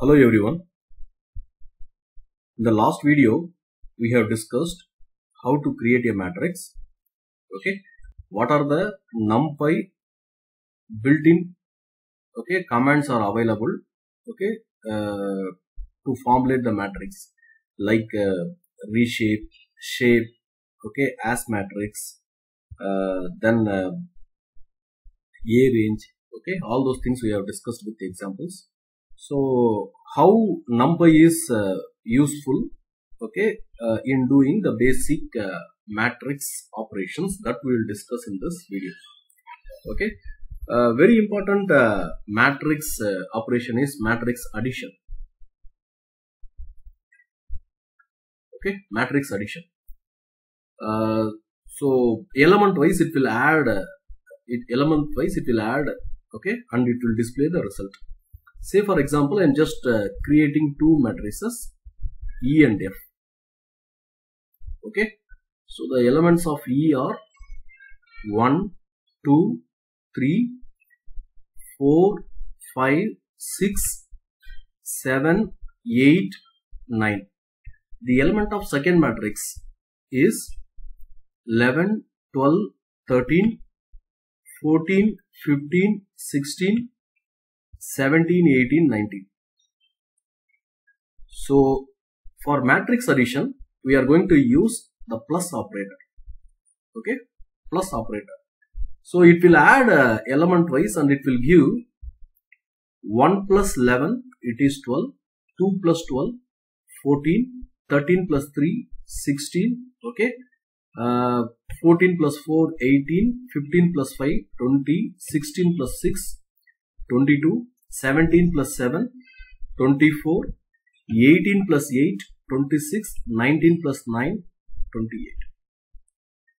Hello everyone. In the last video, we have discussed how to create a matrix. Okay, what are the NumPy built-in commands are available. To formulate the matrix like reshape, shape, as matrix, then arrange. All those things we have discussed with the examples. So how NumPy is useful in doing the basic matrix operations that we will discuss in this video. Very important matrix operation is matrix addition. Matrix addition. So element wise it will add and it will display the result. Say for example, I am just creating two matrices E and F. So the elements of E are 1, 2, 3, 4, 5, 6, 7, 8, 9. The element of second matrix is 11, 12, 13, 14, 15, 16, 17, 18, 19. So for matrix addition, we are going to use the plus operator. Plus operator. So it will add element wise and it will give 1 plus 11, it is 12, 2 plus 12, 14, 13 plus 3, 16, 14 plus 4, 18, 15 plus 5, 20, 16 plus 6, 22, 17 plus 7, 24, 18 plus 8, 26, 19 plus 9, 28.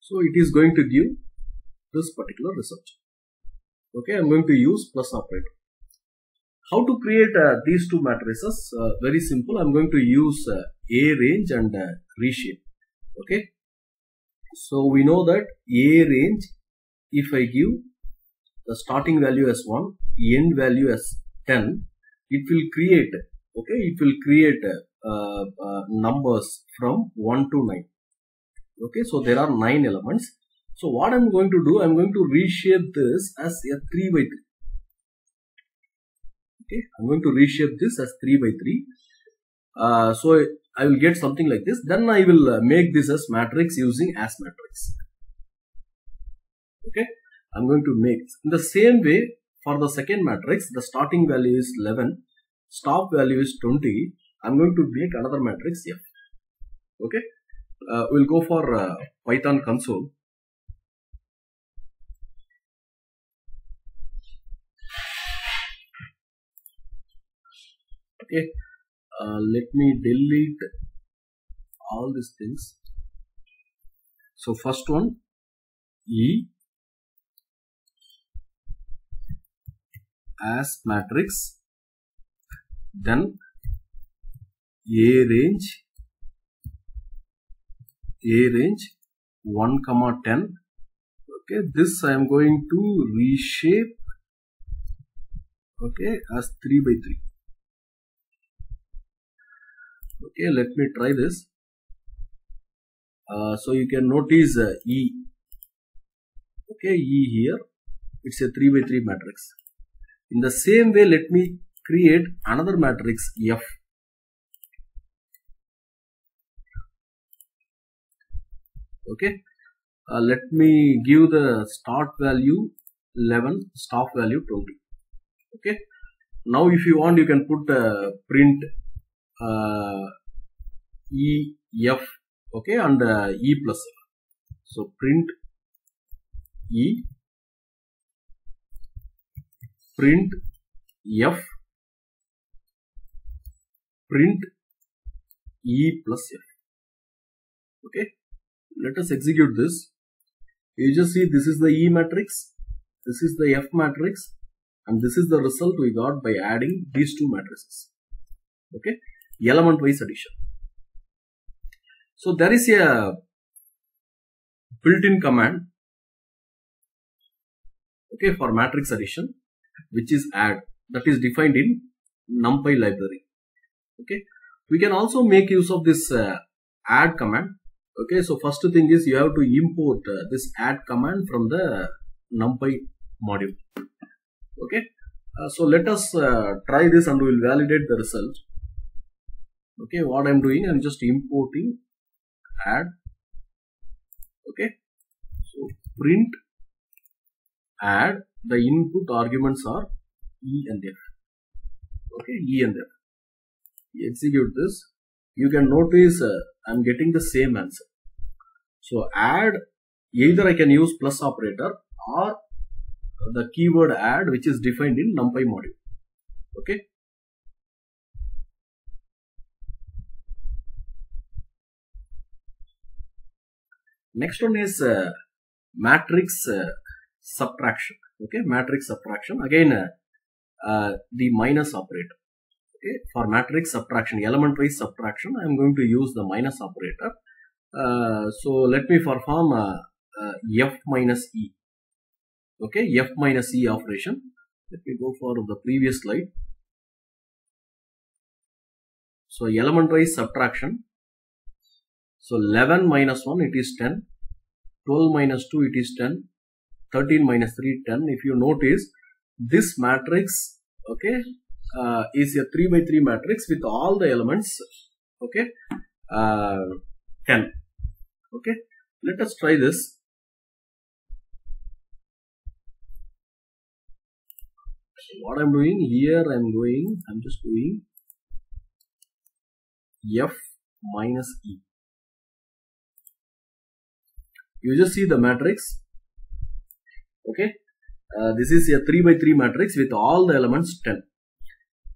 So it is going to give this particular result. I am going to use plus operator. How to create these two matrices? Very simple. I am going to use arrange and reshape. So we know that arrange, if I give the starting value as 1, end value as 10, it will create numbers from 1 to 9. So there are 9 elements. So what I am going to do, I am going to reshape this as a 3 by 3. I am going to reshape this as 3 by 3. So I will get something like this. Then I will make this as matrix using as matrix. I am going to make in the same way for the second matrix. The starting value is 11, stop value is 20. I am going to make another matrix F. We will go for Python console. Let me delete all these things. So first one, E as matrix, then arrange 1, 10. This I am going to reshape as 3 by 3. Let me try this. So you can notice E. E here, it's a 3 by 3 matrix. In the same way, let me create another matrix F. Let me give the start value 11, stop value 20. Now if you want, you can put print E F and E plus F. So print E, print F, print E plus F. Let us execute this. You just see this is the E matrix, this is the F matrix, and this is the result we got by adding these two matrices. Element wise addition. So there is a built-in command for matrix addition, which is add, that is defined in NumPy library. Okay, we can also make use of this add command. Okay, so first thing is you have to import this add command from the NumPy module. Okay, so let us try this and we will validate the result. Okay, what I'm doing, I'm just importing add. Okay, so print add, the input arguments are E and F. Okay, E and F. Execute this. You can notice I'm getting the same answer. So add, either I can use plus operator or the keyword add, which is defined in NumPy module. Okay. Next one is matrix subtraction. Okay, matrix subtraction. Again, the minus operator. Okay, for matrix subtraction, element wise subtraction, I am going to use the minus operator. So let me perform F minus E. Okay, F minus E operation. Let me go for the previous slide. So element wise subtraction. So 11 minus 1, it is 10. 12 minus 2, it is 10. 13 minus 3, 10. If you notice, this matrix, okay, is a 3 by 3 matrix with all the elements, okay, 10. Okay, let us try this. What I'm doing here, I'm just doing F minus E. You just see the matrix. Okay, this is a 3 by 3 matrix with all the elements 10.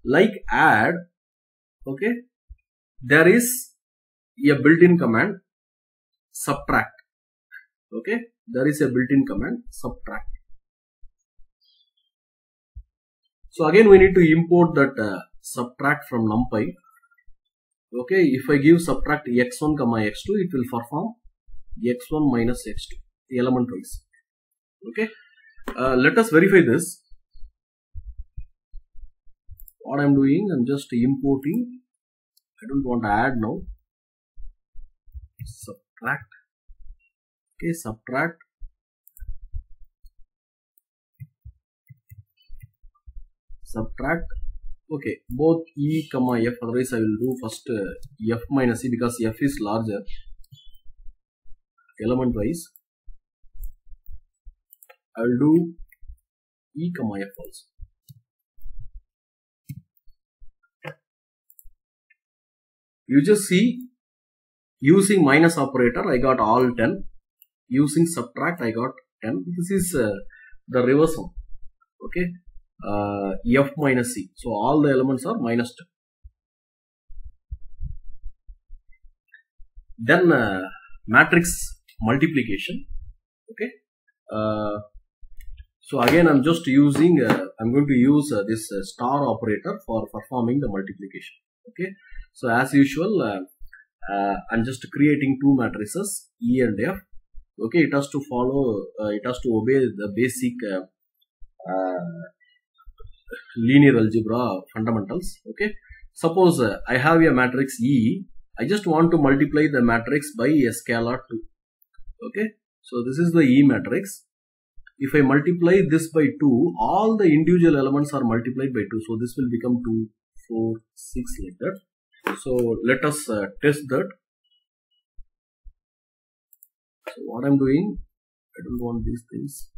Like add, okay, there is a built-in command subtract. Okay, there is a built-in command subtract. So again we need to import that subtract from NumPy. Okay, if I give subtract x1 comma x2, it will perform x1 minus x2 element wise. Okay, let us verify this. What I'm doing, I'm just importing. I don't want to add now. Subtract. Okay, subtract. Subtract. Okay, both E comma F. Otherwise, I will do first F minus E because F is larger. Element wise, I will do E comma F also. You just see, using minus operator, I got all 10. Using subtract, I got 10. This is the reverse one. Okay, F minus C. So all the elements are minus 10. Then matrix multiplication. Okay. So again, I'm just using. I'm going to use this star operator for performing the multiplication. Okay. So as usual, I'm just creating two matrices E and F. Okay, it has to follow. It has to obey the basic linear algebra fundamentals. Okay. Suppose I have a matrix E. I just want to multiply the matrix by a scalar 2. Okay. So this is the E matrix. If I multiply this by 2, all the individual elements are multiplied by 2. So this will become 2, 4, 6 like that. So let us test that. So what I'm doing, I don't want these things.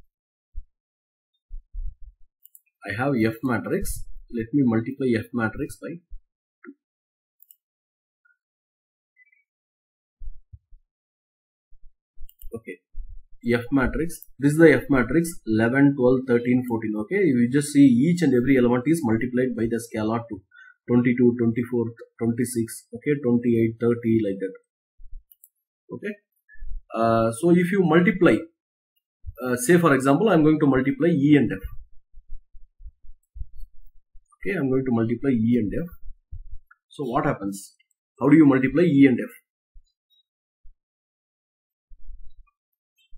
I have F matrix. Let me multiply F matrix by 2. Okay. F matrix. This is the F matrix 11, 12, 13, 14. Okay. You just see each and every element is multiplied by the scalar 2. 22, 24, 26, okay, 28, 30, like that. Okay. So if you multiply, say for example, I'm going to multiply E and F. Okay, I'm going to multiply E and F. So what happens? How do you multiply E and F?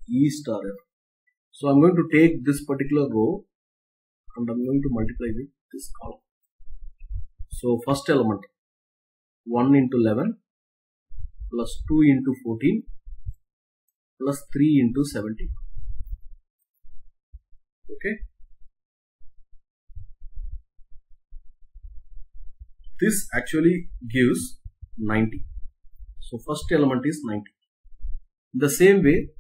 E star F. So I'm going to take this particular row and I'm going to multiply with this column. So first element 1 into 11 plus 2 into 14 plus 3 into 17. Okay. This actually gives 90. So first element is 90. The same way,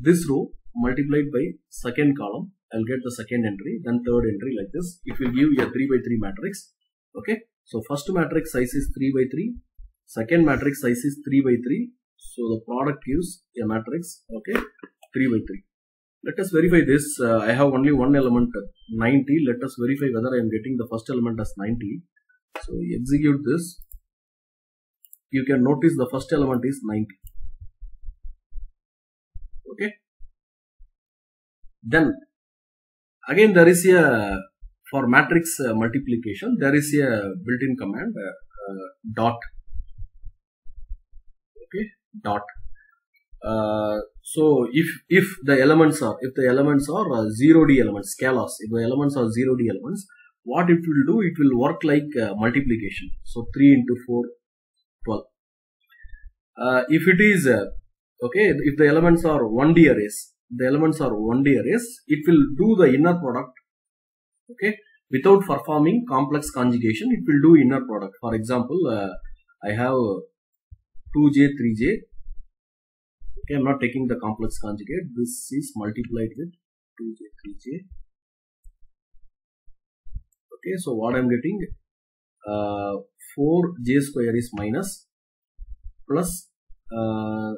this row multiplied by second column, I'll get the second entry, then third entry, like this. It will give you a 3 by 3 matrix. Okay. So first matrix size is 3 by 3. Second matrix size is 3 by 3. So the product gives a matrix, okay, 3 by 3. Let us verify this. I have only one element 90. Let us verify whether I am getting the first element as 90. So execute this. You can notice the first element is 90. Okay. Then again there is a, for matrix multiplication, there is a built-in command dot. Okay, dot. So if the elements are 0D elements, scalars, if the elements are 0D elements, what it will do, it will work like multiplication. So 3 into 4, 12. If it is okay, if the elements are 1D arrays, it will do the inner product. Okay, without performing complex conjugation, it will do inner product. For example, I have 2j, 3j. Okay, I'm not taking the complex conjugate. This is multiplied with 2j, 3j. Okay, so what I'm getting, 4j square is minus plus 9.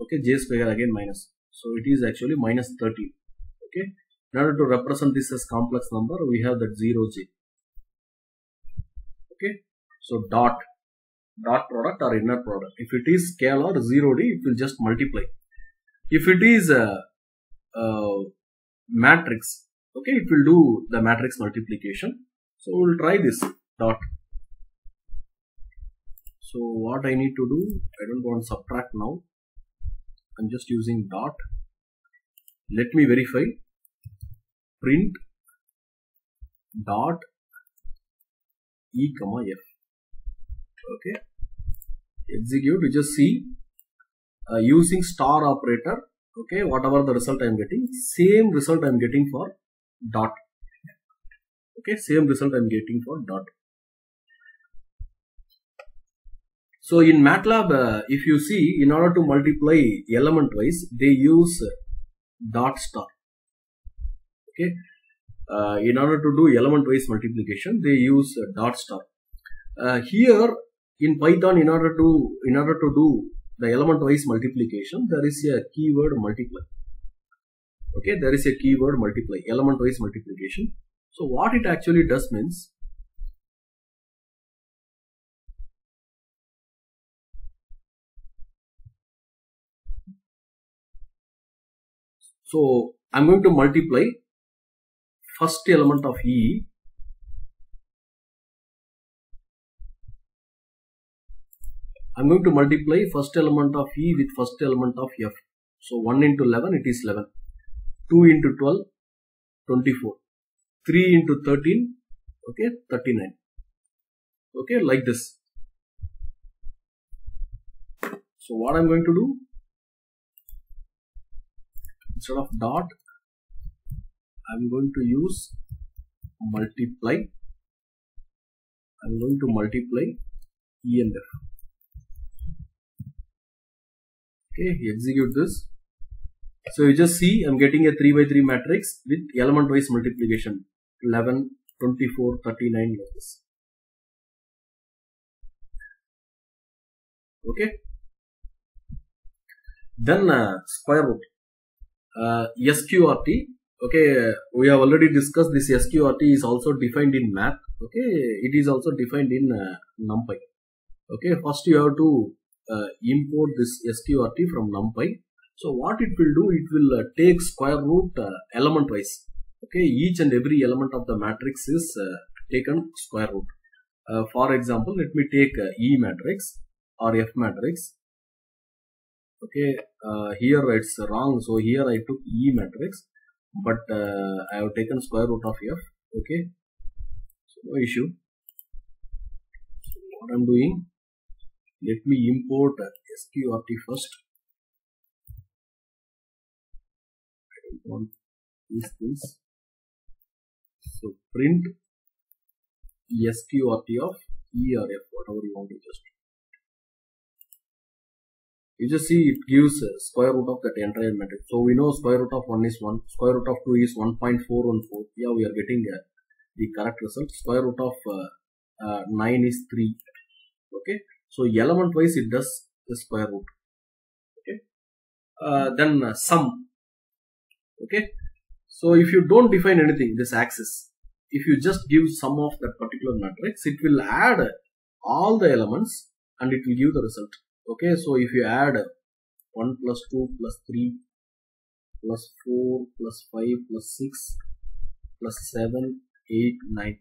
Okay, j square again minus. So it is actually minus 13. Okay, in order to represent this as complex number, we have that 0j. Okay, so dot product or inner product. If it is scalar 0D, it will just multiply. If it is a matrix, okay, it will do the matrix multiplication. So we will try this dot. So what I need to do, I don't want subtract now. I'm just using dot. Let me verify. Print dot e comma f. Okay, execute. You just see using star operator. Okay, whatever the result I am getting, same result I am getting for dot. Okay, same result I am getting for dot. So in MATLAB, if you see, in order to multiply element wise, they use dot star. Okay, in order to do element wise multiplication, they use dot star. Here in Python, in order to do the element wise multiplication, there is a keyword multiply. Okay, there is a keyword multiply, element wise multiplication. So what it actually does means, so I'm going to multiply first element of E . I'm going to multiply first element of E with first element of F. So 1 into 11, it is 11. 2 into 12, 24. 3 into 13, okay, 39. Okay, like this. So what I'm going to do, instead of dot, I'm going to use multiply. I'm going to multiply E and F. Okay, execute this. So you just see I'm getting a 3 by 3 matrix with element wise multiplication, 11, 24, 39 like this. Okay. Then square root, SQRT. Okay, we have already discussed this. SQRT is also defined in math. Okay, it is also defined in NumPy. Okay, first you have to import this SQRT from NumPy. So what it will do, it will take square root element wise. Okay, each and every element of the matrix is taken square root. For example, let me take E matrix or F matrix. Okay, here it's wrong. So here I took E matrix, but I have taken square root of F. Okay, so no issue. what I'm doing, let me import sqrt first. I don't want these things. So print sqrt of e or f, whatever you want to just. You just see it gives square root of that entire matrix. So we know square root of 1 is 1, square root of 2 is 1.414. Yeah, we are getting the correct result. Square root of 9 is 3. Okay, so element wise it does the square root. Okay, then sum. Okay, so if you don't define anything, this axis, if you just give sum of that particular matrix, it will add all the elements and it will give the result. Okay, so if you add 1 plus 2 plus 3 plus 4 plus 5 plus 6 plus 7, 8, 9.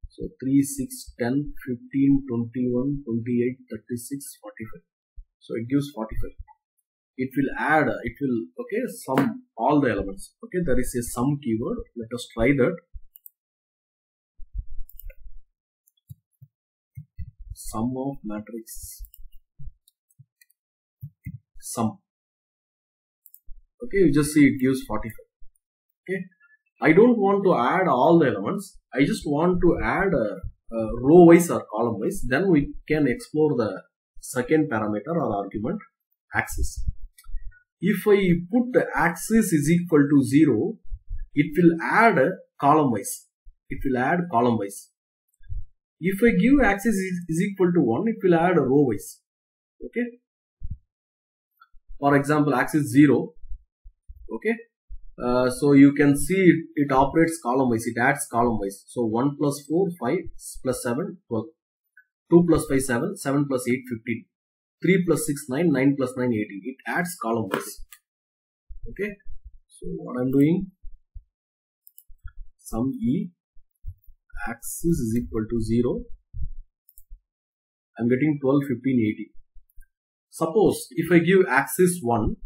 So 3, 6, 10, 15, 21, 28, 36, 45. So it gives 45. It will add, it will, okay, sum all the elements. Okay, there is a sum keyword. Let us try that. Sum of matrix. Sum. Okay, you just see it gives 45. Okay, I don't want to add all the elements. I just want to add row wise or column wise. Then we can explore the second parameter or argument, axis. If I put the axis is equal to 0, it will add column wise. It will add column wise. If I give axis is equal to 1, it will add row wise. Okay. For example, axis 0. Okay. So you can see it operates column wise. It adds column wise. So 1 plus 4, 5 plus 7, 12. 2 plus 5, 7. 7 plus 8, 15. 3 plus 6, 9. 9 plus 9, 18. It adds column wise. Okay. So what I'm doing, sum e axis is equal to 0. I'm getting 12, 15, 18. Suppose if I give axis 1,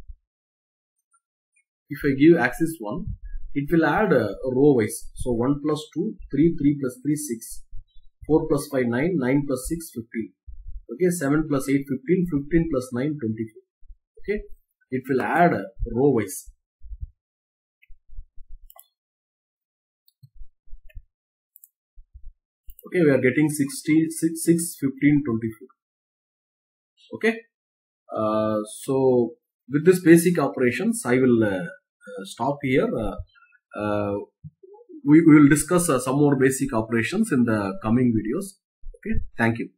it will add a row wise. So 1 plus 2, 3, 3 plus 3, 6. 4 plus 5, 9, 9 plus 6, 15. Okay, 7 plus 8, 15, 15 plus 9, 24. Okay, it will add a row wise. Okay, we are getting 66, 6, 15, 24. Okay, so with this basic operations, I will stop here. We will discuss some more basic operations in the coming videos. Okay, thank you.